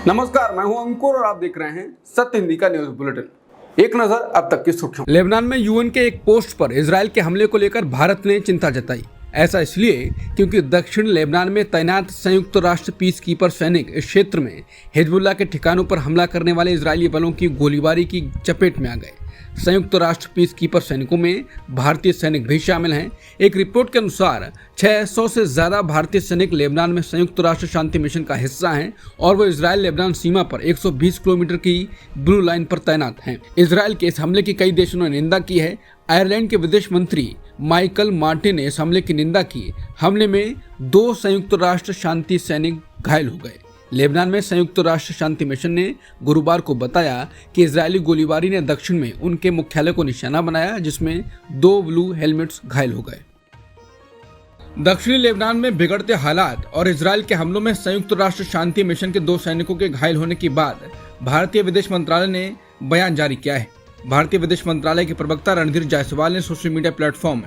नमस्कार, मैं हूं अंकुर और आप देख रहे हैं सत्य हिंदी का न्यूज बुलेटिन। एक नजर अब तक की सुर्खियों। लेबनान में यूएन के एक पोस्ट पर इजरायल के हमले को लेकर भारत ने चिंता जताई। ऐसा इसलिए क्योंकि दक्षिण लेबनान में तैनात संयुक्त राष्ट्र पीस कीपर सैनिक इस क्षेत्र में हिजबुल्लाह के ठिकानों पर हमला करने वाले इजरायली बलों की गोलीबारी की चपेट में आ गए। संयुक्त राष्ट्र पीस कीपर सैनिकों में भारतीय सैनिक भी शामिल हैं। एक रिपोर्ट के अनुसार 600 से ज्यादा भारतीय सैनिक लेबनान में संयुक्त राष्ट्र शांति मिशन का हिस्सा हैं और वो इजरायल लेबनान सीमा पर 120 किलोमीटर की ब्लू लाइन पर तैनात हैं। इजरायल के इस हमले की कई देशों ने निंदा की है। आयरलैंड के विदेश मंत्री माइकल मार्टिन ने इस हमले की निंदा की। हमले में 2 संयुक्त राष्ट्र शांति सैनिक घायल हो गए। लेबनान में संयुक्त राष्ट्र शांति मिशन ने गुरुवार को बताया कि इजरायली गोलीबारी ने दक्षिण में उनके मुख्यालय को निशाना बनाया, जिसमें 2 ब्लू हेलमेट्स घायल हो गए। दक्षिणी लेबनान में बिगड़ते हालात और इजरायल के हमलों में संयुक्त राष्ट्र शांति मिशन के 2 सैनिकों के घायल होने के बाद भारतीय विदेश मंत्रालय ने बयान जारी किया है। भारतीय विदेश मंत्रालय के प्रवक्ता रणधीर जायसवाल ने सोशल मीडिया प्लेटफॉर्म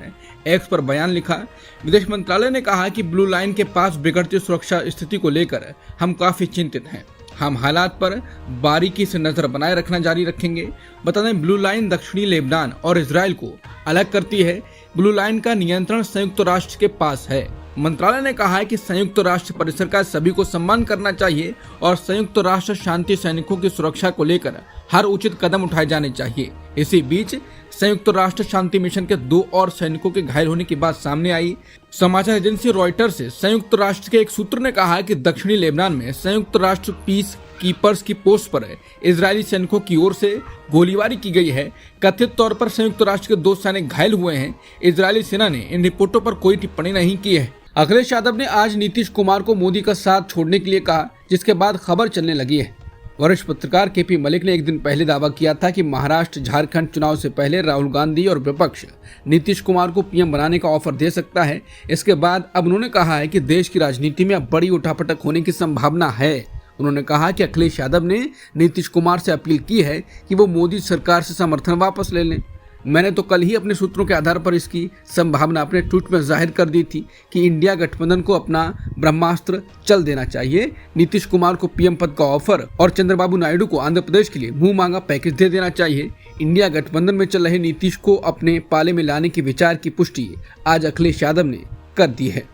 एक्स पर बयान लिखा। विदेश मंत्रालय ने कहा कि ब्लू लाइन के पास बिगड़ती सुरक्षा स्थिति को लेकर हम काफी चिंतित हैं। हम हालात पर बारीकी से नजर बनाए रखना जारी रखेंगे। बता दें, ब्लू लाइन दक्षिणी लेबनान और इजरायल को अलग करती है। ब्लू लाइन का नियंत्रण संयुक्त राष्ट्र के पास है। मंत्रालय ने कहा है कि संयुक्त राष्ट्र परिसर का सभी को सम्मान करना चाहिए और संयुक्त राष्ट्र शांति सैनिकों की सुरक्षा को लेकर हर उचित कदम उठाए जाने चाहिए। इसी बीच संयुक्त राष्ट्र शांति मिशन के 2 और सैनिकों के घायल होने की बात सामने आई। समाचार एजेंसी रॉयटर्स से संयुक्त राष्ट्र के एक सूत्र ने कहा कि दक्षिणी लेबनान में संयुक्त राष्ट्र पीस कीपर्स की पोस्ट पर इजरायली सैनिकों की ओर से गोलीबारी की गई है। कथित तौर पर संयुक्त राष्ट्र के 2 सैनिक घायल हुए हैं। इजरायली सेना ने इन रिपोर्टों पर कोई टिप्पणी नहीं की है। अखिलेश यादव ने आज नीतीश कुमार को मोदी का साथ छोड़ने के लिए कहा, जिसके बाद खबर चलने लगी है। वरिष्ठ पत्रकार केपी मलिक ने एक दिन पहले दावा किया था कि महाराष्ट्र झारखंड चुनाव से पहले राहुल गांधी और विपक्ष नीतीश कुमार को पीएम बनाने का ऑफर दे सकता है। इसके बाद अब उन्होंने कहा है कि देश की राजनीति में अब बड़ी उठापटक होने की संभावना है। उन्होंने कहा कि अखिलेश यादव ने नीतीश कुमार से अपील की है कि वो मोदी सरकार से समर्थन वापस ले लें। मैंने तो कल ही अपने सूत्रों के आधार पर इसकी संभावना अपने ट्वीट में जाहिर कर दी थी कि इंडिया गठबंधन को अपना ब्रह्मास्त्र चल देना चाहिए। नीतीश कुमार को पीएम पद का ऑफर और चंद्रबाबू नायडू को आंध्र प्रदेश के लिए मुंह मांगा पैकेज दे देना चाहिए। इंडिया गठबंधन में चल रहे नीतीश को अपने पाले में लाने के विचार की पुष्टि आज अखिलेश यादव ने कर दी है।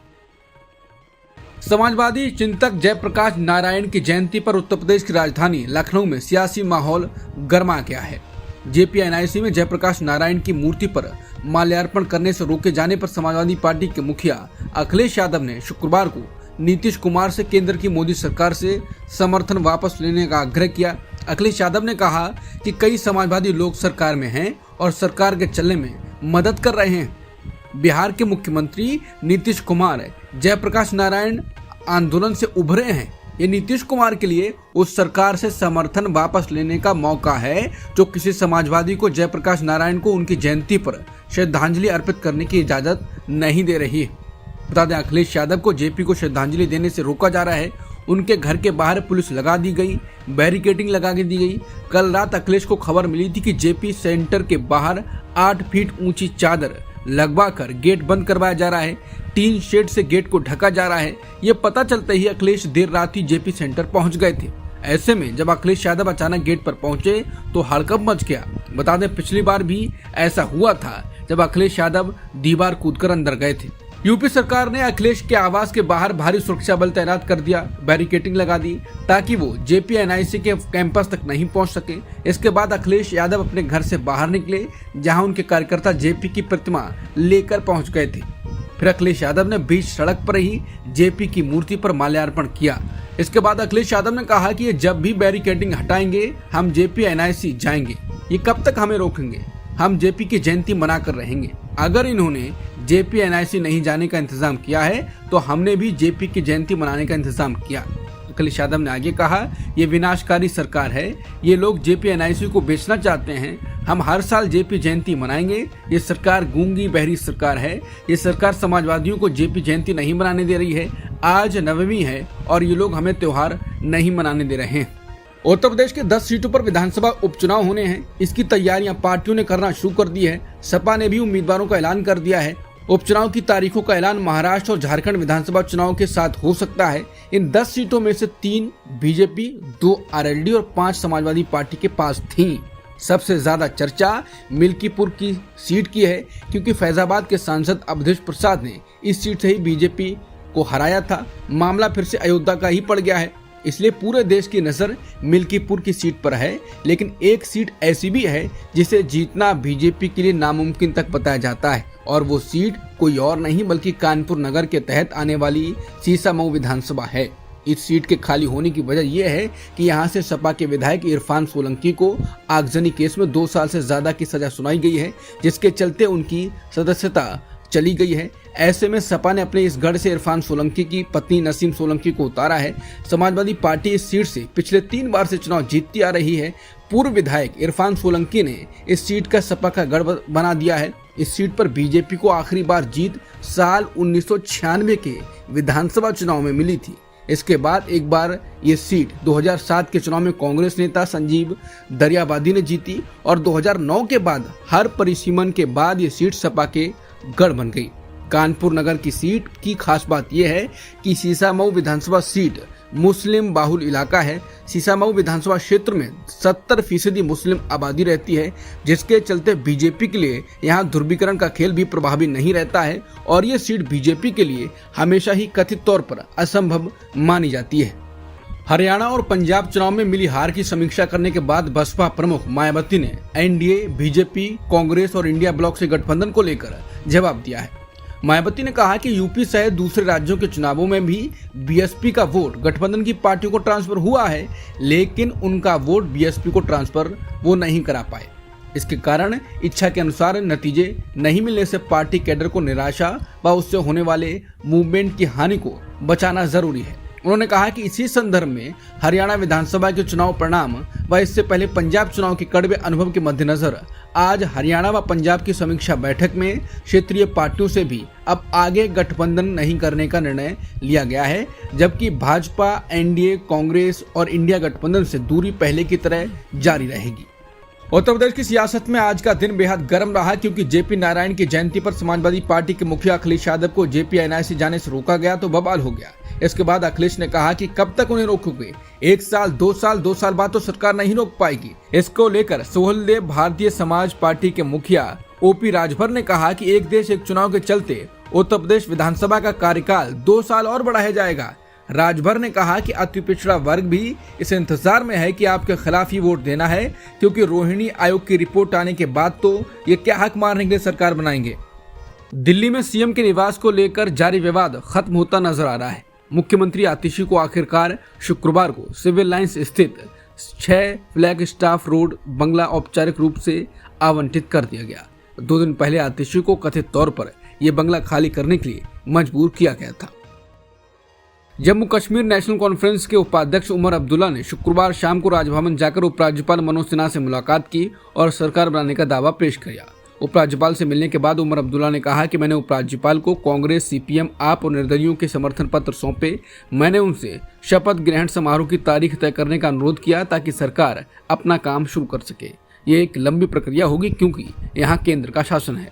समाजवादी चिंतक जयप्रकाश नारायण की जयंती पर उत्तर प्रदेश की राजधानी लखनऊ में सियासी माहौल गर्मा गया है। जेपीएनआईसी में जयप्रकाश नारायण की मूर्ति पर माल्यार्पण करने से रोके जाने पर समाजवादी पार्टी के मुखिया अखिलेश यादव ने शुक्रवार को नीतीश कुमार से केंद्र की मोदी सरकार से समर्थन वापस लेने का आग्रह किया। अखिलेश यादव ने कहा कि कई समाजवादी लोग सरकार में हैं और सरकार के चलने में मदद कर रहे हैं। बिहार के मुख्यमंत्री नीतीश कुमार जयप्रकाश नारायण आंदोलन से उभरे हैं। ये नीतीश कुमार के लिए उस सरकार से समर्थन वापस लेने का मौका है जो किसी समाजवादी को जयप्रकाश नारायण को उनकी जयंती पर श्रद्धांजलि अर्पित करने की इजाजत नहीं दे रही है। बता दें, अखिलेश यादव को जेपी को श्रद्धांजलि देने से रोका जा रहा है। उनके घर के बाहर पुलिस लगा दी गई, बैरिकेडिंग लगा दी गई। कल रात अखिलेश को खबर मिली थी कि जेपी सेंटर के बाहर 8 फीट ऊंची चादर लगवा कर गेट बंद करवाया जा रहा है। टीन शेड से गेट को ढका जा रहा है। ये पता चलते ही अखिलेश देर रात ही जेपी सेंटर पहुंच गए थे। ऐसे में जब अखिलेश यादव अचानक गेट पर पहुंचे तो हड़कंप मच गया। बता दें, पिछली बार भी ऐसा हुआ था जब अखिलेश यादव दीवार कूदकर अंदर गए थे। यूपी सरकार ने अखिलेश के आवास के बाहर भारी सुरक्षा बल तैनात कर दिया, बैरिकेडिंग लगा दी ताकि वो जेपीएनआईसी के कैंपस तक नहीं पहुंच सके। इसके बाद अखिलेश यादव अपने घर से बाहर निकले, जहां उनके कार्यकर्ता जेपी की प्रतिमा लेकर पहुंच गए थे। फिर अखिलेश यादव ने बीच सड़क पर ही जेपी की मूर्ति पर माल्यार्पण किया। इसके बाद अखिलेश यादव ने कहा कि ये जब भी बैरिकेडिंग हटाएंगे हम जेपीएनआईसी जाएंगे। ये कब तक हमें रोकेंगे? हम जेपी की जयंती मनाकर रहेंगे। अगर इन्होंने जेपीएनआईसी नहीं जाने का इंतजाम किया है तो हमने भी जेपी की जयंती मनाने का इंतजाम किया। अखिलेश यादव ने आगे कहा, ये विनाशकारी सरकार है। ये लोग जेपीएनआईसी को बेचना चाहते हैं। हम हर साल जेपी जयंती मनाएंगे। ये सरकार गूंगी बहरी सरकार है। ये सरकार समाजवादियों को जेपी जयंती नहीं मनाने दे रही है। आज 9वीं है और ये लोग हमें त्योहार नहीं मनाने दे रहे हैं। उत्तर प्रदेश के 10 सीटों पर विधानसभा उपचुनाव होने हैं। इसकी तैयारियां पार्टियों ने करना शुरू कर दी है। सपा ने भी उम्मीदवारों का ऐलान कर दिया है। उपचुनाव की तारीखों का ऐलान महाराष्ट्र और झारखंड विधानसभा चुनाव के साथ हो सकता है। इन 10 सीटों में से 3 बीजेपी, 2 आरएलडी और 5 समाजवादी पार्टी के पास थीं। सबसे ज्यादा चर्चा मिल्कीपुर की सीट की है, क्योंकि फैजाबाद के सांसद अवधेश प्रसाद ने इस सीट से ही बीजेपी को हराया था। मामला फिर से अयोध्या का ही पड़ गया है, इसलिए पूरे देश की नजर मिल्कीपुर की सीट पर है। लेकिन एक सीट ऐसी भी है जिसे जीतना बीजेपी के लिए नामुमकिन तक बताया जाता है, और वो सीट कोई और नहीं बल्कि कानपुर नगर के तहत आने वाली सीसामऊ विधानसभा है। इस सीट के खाली होने की वजह यह है कि यहाँ से सपा के विधायक इरफान सोलंकी को आगजनी केस में 2 साल से ज्यादा की सजा सुनाई गई है, जिसके चलते उनकी सदस्यता चली गई है। ऐसे में सपा ने अपने इस गढ़ से इरफान सोलंकी की पत्नी नसीम सोलंकी को उतारा है। समाजवादी पार्टी इस सीट से पिछले 3 बार से चुनाव जीतती आ रही है। पूर्व विधायक इरफान सोलंकी ने इस सीट का सपा का गढ़ बना दिया है। इस सीट पर बीजेपी को आखिरी बार जीत साल 1996 के विधानसभा चुनाव में मिली थी। इसके बाद एक बार ये सीट 2007 के चुनाव में कांग्रेस नेता संजीव दरियाबादी ने जीती, और 2009 के बाद हर परिसीमन के बाद ये सीट सपा के गढ़ बन गई। कानपुर नगर की सीट की खास बात यह है कि सीसामऊ विधानसभा सीट मुस्लिम बाहुल इलाका है। सीसामऊ विधानसभा क्षेत्र में 70% मुस्लिम आबादी रहती है, जिसके चलते बीजेपी के लिए यहाँ ध्रुवीकरण का खेल भी प्रभावी नहीं रहता है, और ये सीट बीजेपी के लिए हमेशा ही कथित तौर पर असंभव मानी जाती है। हरियाणा और पंजाब चुनाव में मिली हार की समीक्षा करने के बाद बसपा प्रमुख मायावती ने एनडीए, बीजेपी, कांग्रेस और इंडिया ब्लॉक से गठबंधन को लेकर जवाब दिया है। मायावती ने कहा कि यूपी सहित दूसरे राज्यों के चुनावों में भी बीएसपी का वोट गठबंधन की पार्टियों को ट्रांसफर हुआ है, लेकिन उनका वोट बीएसपी को ट्रांसफर वो नहीं करा पाए। इसके कारण इच्छा के अनुसार नतीजे नहीं मिलने से पार्टी कैडर को निराशा व उससे होने वाले मूवमेंट की हानि को बचाना जरूरी है। उन्होंने कहा कि इसी संदर्भ में हरियाणा विधानसभा के चुनाव परिणाम व इससे पहले पंजाब चुनाव के कड़वे अनुभव के मद्देनजर आज हरियाणा व पंजाब की समीक्षा बैठक में क्षेत्रीय पार्टियों से भी अब आगे गठबंधन नहीं करने का निर्णय लिया गया है, जबकि भाजपा, एनडीए, कांग्रेस और इंडिया गठबंधन से दूरी पहले की तरह जारी रहेगी। उत्तर प्रदेश की सियासत में आज का दिन बेहद गर्म रहा, क्योंकि जेपी नारायण की जयंती पर समाजवादी पार्टी के मुखिया अखिलेश यादव को जेपीएनआई जाने से रोका गया तो बवाल हो गया। इसके बाद अखिलेश ने कहा कि कब तक उन्हें रोकोगे, 1 साल 2 साल बाद तो सरकार नहीं रोक पाएगी। इसको लेकर सोहेलदेव भारतीय समाज पार्टी के मुखिया ओपी राजभर ने कहा कि एक देश एक चुनाव के चलते उत्तर प्रदेश विधानसभा का कार्यकाल 2 साल और बढ़ाया जाएगा। राजभर ने कहा कि अति पिछड़ा वर्ग भी इस इंतजार में है कि आपके खिलाफ ही वोट देना है, क्योंकि रोहिणी आयोग की रिपोर्ट आने के बाद तो ये क्या हक मारने के लिए सरकार बनाएंगे। दिल्ली में सीएम के निवास को लेकर जारी विवाद खत्म होता नजर आ रहा है। मुख्यमंत्री आतिशी को आखिरकार शुक्रवार को सिविल लाइंस स्थित 6 फ्लैग स्टाफ रोड बंगला औपचारिक रूप से आवंटित कर दिया गया। 2 दिन पहले आतिशी को कथित तौर पर यह बंगला खाली करने के लिए मजबूर किया गया था। जम्मू कश्मीर नेशनल कॉन्फ्रेंस के उपाध्यक्ष उमर अब्दुल्ला ने शुक्रवार शाम को राजभवन जाकर उपराज्यपाल मनोज सिन्हा से मुलाकात की और सरकार बनाने का दावा पेश किया। उपराज्यपाल से मिलने के बाद उमर अब्दुल्ला ने कहा कि मैंने उपराज्यपाल को कांग्रेस, सीपीएम, आप और निर्दलियों के समर्थन पत्र सौंपे। मैंने उनसे शपथ ग्रहण समारोह की तारीख तय करने का अनुरोध किया ताकि सरकार अपना काम शुरू कर सके। ये एक लंबी प्रक्रिया होगी, क्योंकि यहाँ केंद्र का शासन है।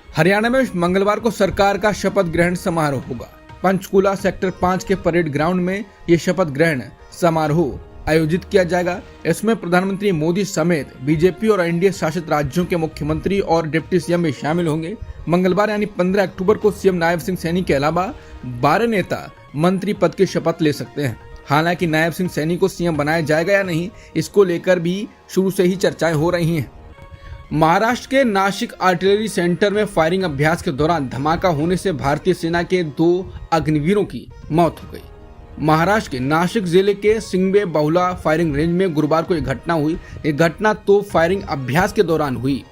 हरियाणा में मंगलवार को सरकार का शपथ ग्रहण समारोह होगा। पंचकूला सेक्टर 5 के परेड ग्राउंड में ये शपथ ग्रहण समारोह आयोजित किया जाएगा। इसमें प्रधानमंत्री मोदी समेत बीजेपी और एनडीए शासित राज्यों के मुख्यमंत्री और डिप्टी सीएम भी शामिल होंगे। मंगलवार यानी 15 अक्टूबर को सीएम नायब सिंह सैनी के अलावा 12 नेता मंत्री पद की शपथ ले सकते हैं। हालांकि नायब सिंह सैनी को सीएम बनाया जाएगा या नहीं, इसको लेकर भी शुरू से ही चर्चाएं हो रही हैं। महाराष्ट्र के नासिक आर्टिलरी सेंटर में फायरिंग अभ्यास के दौरान धमाका होने से भारतीय सेना के 2 अग्निवीरों की मौत हो गई। महाराष्ट्र के नासिक जिले के सिंगबे बहुला फायरिंग रेंज में गुरुवार को एक घटना हुई। एक घटना तो फायरिंग अभ्यास के दौरान हुई।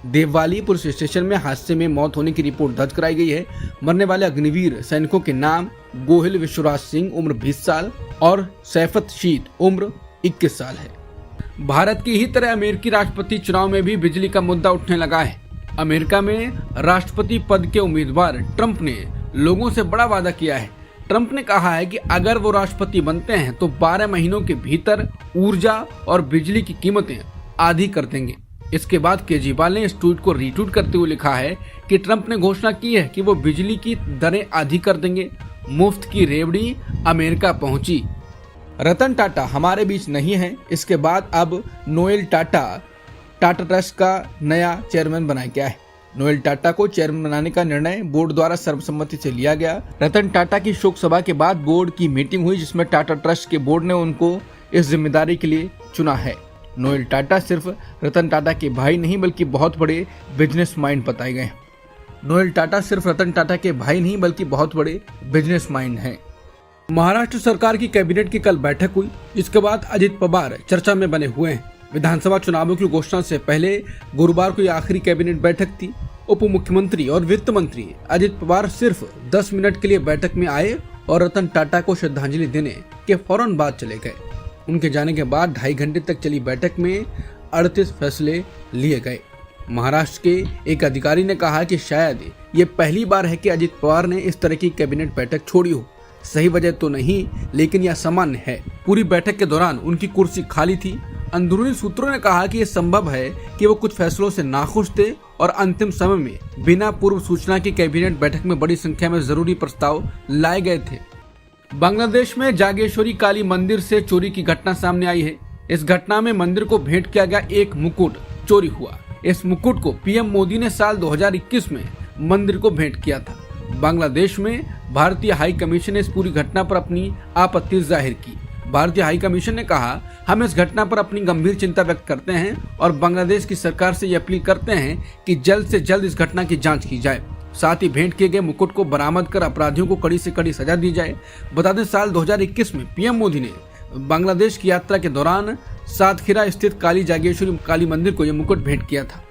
देववाली पुलिस स्टेशन में हादसे में मौत होने की रिपोर्ट दर्ज कराई गई है। मरने वाले अग्निवीर सैनिकों के नाम गोहिल विश्वराज सिंह उम्र 20 साल और सैफत शीत उम्र 21 साल है। भारत की ही तरह अमेरिकी राष्ट्रपति चुनाव में भी बिजली का मुद्दा उठने लगा है। अमेरिका में राष्ट्रपति पद के उम्मीदवार ट्रंप ने लोगों से बड़ा वादा किया है। ट्रंप ने कहा है कि अगर वो राष्ट्रपति बनते हैं तो 12 महीनों के भीतर ऊर्जा और बिजली की कीमतें आधी कर देंगे। इसके बाद केजरीवाल ने इस ट्वीट को रीट्वीट करते हुए लिखा है कि ट्रंप ने घोषणा की है कि वो बिजली की दरें आधी कर देंगे। मुफ्त की रेवड़ी अमेरिका पहुंची। रतन टाटा हमारे बीच नहीं है। इसके बाद अब नोएल टाटा ट्रस्ट का नया चेयरमैन बनाया गया है। नोएल टाटा को चेयरमैन बनाने का निर्णय बोर्ड द्वारा सर्वसम्मति से लिया गया। रतन टाटा की शोक सभा के बाद बोर्ड की मीटिंग हुई, जिसमें टाटा ट्रस्ट के बोर्ड ने उनको इस जिम्मेदारी के लिए चुना है। नोएल टाटा सिर्फ रतन टाटा के भाई नहीं बल्कि बहुत बड़े बिजनेस माइंड बताए गए। नोएल टाटा सिर्फ रतन टाटा के भाई नहीं बल्कि बहुत बड़े बिजनेस माइंड हैं। महाराष्ट्र सरकार की कैबिनेट की कल बैठक हुई, जिसके बाद अजित पवार चर्चा में बने हुए हैं। विधानसभा चुनावों की घोषणा से पहले गुरुवार को यह आखिरी कैबिनेट बैठक थी। उप मुख्यमंत्री और वित्त मंत्री अजित पवार सिर्फ 10 मिनट के लिए बैठक में आए और रतन टाटा को श्रद्धांजलि देने के फौरन बाद चले गए। उनके जाने के बाद 2.5 घंटे तक चली बैठक में 38 फैसले लिए गए। महाराष्ट्र के एक अधिकारी ने कहा कि शायद ये पहली बार है कि अजित पवार ने इस तरह की कैबिनेट बैठक छोड़ी हो। सही वजह तो नहीं, लेकिन यह सामान्य है। पूरी बैठक के दौरान उनकी कुर्सी खाली थी। अंदरूनी सूत्रों ने कहा कि यह संभव है कि वो कुछ फैसलों से नाखुश थे और अंतिम समय में बिना पूर्व सूचना की कैबिनेट बैठक में बड़ी संख्या में जरूरी प्रस्ताव लाए गए थे। बांग्लादेश में जागेश्वरी काली मंदिर से चोरी की घटना सामने आई है। इस घटना में मंदिर को भेंट किया गया एक मुकुट चोरी हुआ। इस मुकुट को पीएम मोदी ने साल 2021 में मंदिर को भेंट किया था। बांग्लादेश में भारतीय हाई कमीशन ने इस पूरी घटना पर अपनी आपत्ति जाहिर की। भारतीय हाई कमीशन ने कहा, हम इस घटना पर अपनी गंभीर चिंता व्यक्त करते हैं और बांग्लादेश की सरकार से ये अपील करते हैं कि जल्द से जल्द इस घटना की जांच की जाए। साथ ही भेंट किए गए मुकुट को बरामद कर अपराधियों को कड़ी से कड़ी सजा दी जाए। बता दें, साल 2021 में पीएम मोदी ने बांग्लादेश की यात्रा के दौरान सातखीरा स्थित काली जागेश्वरी काली मंदिर को यह मुकुट भेंट किया था।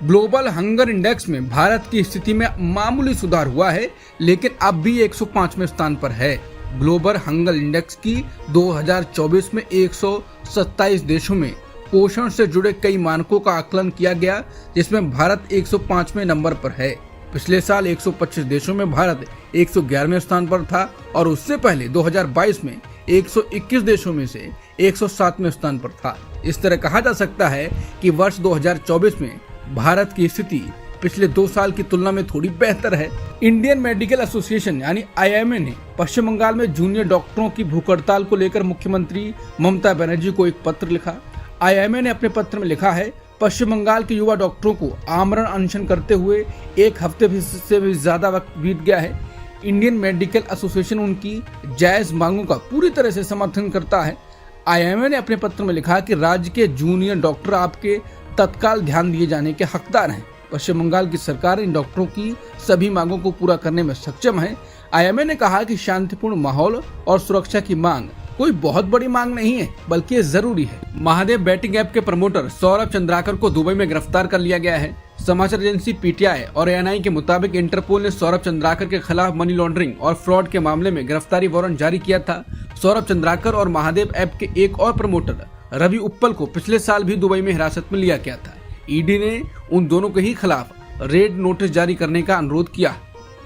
ग्लोबल हंगर इंडेक्स में भारत की स्थिति में मामूली सुधार हुआ है, लेकिन अब भी 105वें स्थान पर है। ग्लोबल हंगर इंडेक्स की 2024 में 127 देशों में पोषण से जुड़े कई मानकों का आकलन किया गया, जिसमें भारत 105वें नंबर पर है। पिछले साल 125 देशों में भारत 111वें स्थान पर था और उससे पहले 2022 में 121 देशों में से 107वें स्थान पर था। इस तरह कहा जा सकता है कि वर्ष 2024 में भारत की स्थिति पिछले 2 साल की तुलना में थोड़ी बेहतर है। इंडियन मेडिकल एसोसिएशन यानी IMA ने पश्चिम बंगाल में जूनियर डॉक्टरों की भूख हड़ताल को लेकर मुख्यमंत्री ममता बनर्जी को एक पत्र लिखा। IMA ने अपने पत्र में लिखा है, पश्चिम बंगाल के युवा डॉक्टरों को आमरण अनशन करते हुए 1 हफ्ते से भी ज्यादा वक्त बीत गया है। इंडियन मेडिकल एसोसिएशन उनकी जायज मांगों का पूरी तरह से समर्थन करता है। IMA ने अपने पत्र में लिखा कि राज्य के जूनियर डॉक्टर आपके तत्काल ध्यान दिए जाने के हकदार हैं। पश्चिम बंगाल की सरकार इन डॉक्टरों की सभी मांगों को पूरा करने में सक्षम है। IMA ने कहा कि शांतिपूर्ण माहौल और सुरक्षा की मांग कोई बहुत बड़ी मांग नहीं है, बल्कि ये जरूरी है। महादेव बैटिंग ऐप के प्रमोटर सौरभ चंद्राकर को दुबई में गिरफ्तार कर लिया गया है। समाचार एजेंसी PTI और ANI के मुताबिक इंटरपोल ने सौरभ चंद्राकर के खिलाफ मनी लॉन्ड्रिंग और फ्रॉड के मामले में गिरफ्तारी वारंट जारी किया था। सौरभ चंद्राकर और महादेव ऐप के एक और प्रमोटर रवि उप्पल को पिछले साल भी दुबई में हिरासत में लिया गया था। ED ने उन दोनों के ही खिलाफ रेड नोटिस जारी करने का अनुरोध किया।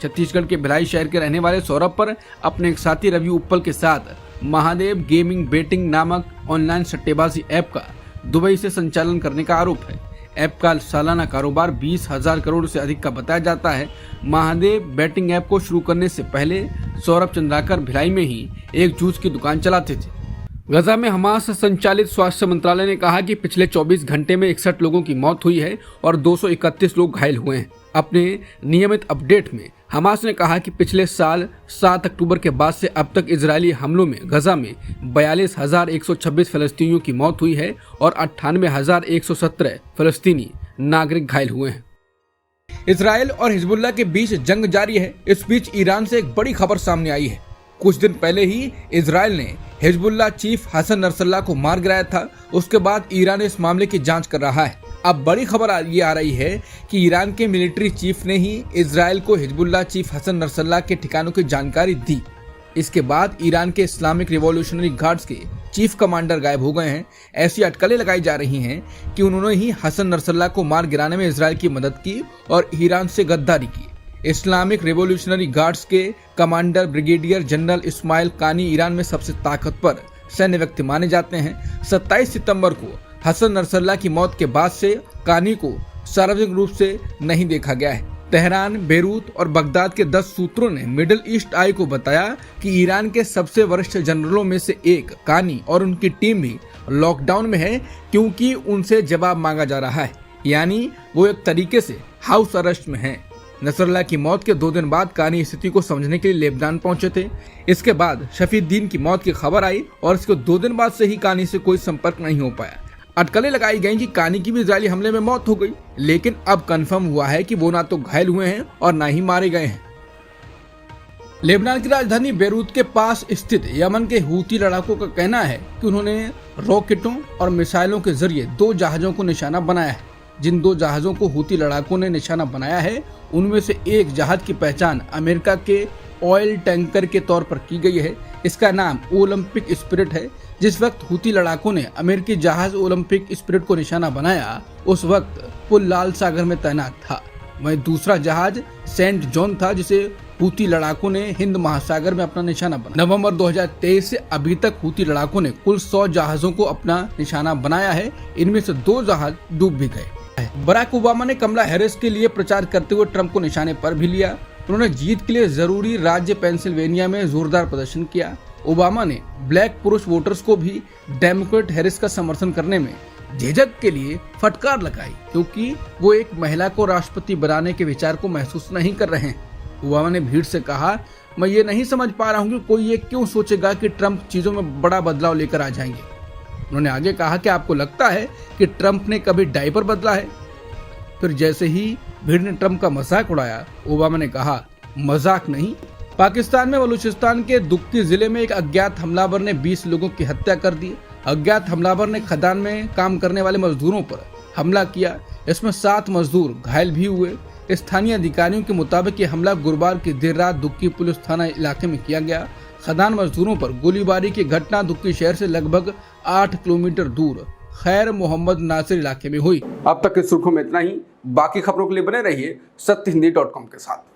छत्तीसगढ़ के भिलाई शहर के रहने वाले सौरभ पर अपने एक साथी रवि उप्पल के साथ महादेव गेमिंग बेटिंग नामक ऑनलाइन सट्टेबाजी ऐप का दुबई से संचालन करने का आरोप है। ऐप का सालाना कारोबार 20,000 करोड़ से अधिक का बताया जाता है। महादेव बैटिंग ऐप को शुरू करने से पहले सौरभ चंद्राकर भिलाई में ही एक जूस की दुकान चलाते थे। गजा में हमास संचालित स्वास्थ्य मंत्रालय ने कहा कि पिछले 24 घंटे में 61 लोगों की मौत हुई है और 231 लोग घायल हुए हैं। अपने नियमित अपडेट में हमास ने कहा कि पिछले साल 7 अक्टूबर के बाद से अब तक इजरायली हमलों में गजा में 42,126 फलस्तीनियों की मौत हुई है और 98,117 फलस्तीनी नागरिक घायल हुए हैं। इजरायल और हिजबुल्लाह के बीच जंग जारी है। इस बीच ईरान से एक बड़ी खबर सामने आई है। कुछ दिन पहले ही इजरायल ने हिजबुल्लाह चीफ हसन नसरल्लाह को मार गिराया था। उसके बाद ईरान इस मामले की जांच कर रहा है। अब बड़ी खबर ये आ रही है कि ईरान के मिलिट्री चीफ ने ही इजरायल को हिजबुल्लाह चीफ हसन नसरल्लाह के ठिकानों की जानकारी दी। इसके बाद ईरान के इस्लामिक रिवॉल्यूशनरी गार्ड्स के चीफ कमांडर गायब हो गए हैं। ऐसी अटकलें लगाई जा रही हैं कि उन्होंने ही हसन नसरल्लाह को मार गिराने में इजरायल की मदद की और ईरान से गद्दारी की। इस्लामिक रिवॉल्यूशनरी गार्ड्स के कमांडर ब्रिगेडियर जनरल इस्माइल कानी ईरान में सबसे ताकतवर सैन्य व्यक्ति माने जाते हैं। 27 सितंबर को हसन नसरल्लाह की मौत के बाद से कानी को सार्वजनिक रूप से नहीं देखा गया है। तेहरान, बेरूत और बगदाद के 10 सूत्रों ने मिडिल ईस्ट आई को बताया कि ईरान के सबसे वरिष्ठ जनरलों में से एक कानी और उनकी टीम भी लॉकडाउन में है क्योंकि उनसे जवाब मांगा जा रहा है, यानी वो एक तरीके से हाउस अरेस्ट में हैं। नसरल्लाह की मौत के 2 दिन बाद कानी स्थिति को समझने के लिए लेबनान पहुंचे थे। इसके बाद शफीउद्दीन की मौत की खबर आई और इसके 2 दिन बाद से ही कानी से कोई संपर्क नहीं हो पाया। अटकलें लगाई गई कि कानी की भी इजरायली हमले में मौत हो गई, लेकिन अब कंफर्म हुआ है कि वो ना तो घायल हुए हैं और ना ही मारे गए हैं। लेबनान की राजधानी बेरूत के पास स्थित यमन के हूती लड़ाकों का कहना है कि उन्होंने रॉकेटों और मिसाइलों के जरिए 2 जहाजों को निशाना बनाया है। जिन 2 जहाजों को हूती लड़ाकों ने निशाना बनाया है उनमें से एक जहाज की पहचान अमेरिका के ऑयल टैंकर के तौर पर की गई है। इसका नाम ओलंपिक स्पिरिट है। जिस वक्त हूती लड़ाकों ने अमेरिकी जहाज ओलंपिक स्पिरिट को निशाना बनाया उस वक्त पुल लाल सागर में तैनात था। वहीं दूसरा जहाज सेंट जॉन था जिसे हूती लड़ाकों ने हिंद महासागर में अपना निशाना बनाया। नवंबर 2023 से अभी तक हूती लड़ाकों ने कुल 100 जहाजों को अपना निशाना बनाया है। इनमें से 2 जहाज डूब भी गए। बराक ओबामा ने कमला हैरिस के लिए प्रचार करते हुए ट्रंप को निशाने पर भी लिया। उन्होंने जीत के लिए जरूरी राज्य पेंसिल्वेनिया में जोरदार प्रदर्शन किया। ओबामा ने ब्लैक पुरुष वोटर्स को भी डेमोक्रेट हैरिस का समर्थन करने में झिझक के लिए फटकार लगाई क्योंकि वो एक महिला को राष्ट्रपति बनाने के विचार को महसूस नहीं कर रहे हैं। ओबामा ने भीड़ से कहा, मैं ये नहीं समझ पा रहा हूँ कि कोई ये क्यों सोचेगा कि ट्रंप चीजों में बड़ा बदलाव लेकर आ जाएंगे। उन्होंने आगे कहा कि आपको लगता है कि ट्रंप ने कभी डायपर बदला है? फिर जैसे ही भीड़ ने ट्रंप का मजाक उड़ाया, ओबामा ने कहा, मजाक नहीं। पाकिस्तान में बलूचिस्तान के दुक्की जिले में एक अज्ञात हमलावर ने 20 लोगों की हत्या कर दी। अज्ञात हमलावर ने खदान में काम करने वाले मजदूरों पर हमला किया। इसमें 7 मजदूर घायल भी हुए। स्थानीय अधिकारियों के मुताबिक ये हमला गुरुवार की देर रात दुक्की पुलिस थाना इलाके में किया गया। खदान मजदूरों पर गोलीबारी की घटना दुक्की शहर से लगभग 8 किलोमीटर दूर खैर मोहम्मद नासिर इलाके में हुई। अब तक की सुर्खियों में इतना ही। बाकी खबरों के लिए बने रहिए सत्यहिंदी.com के साथ।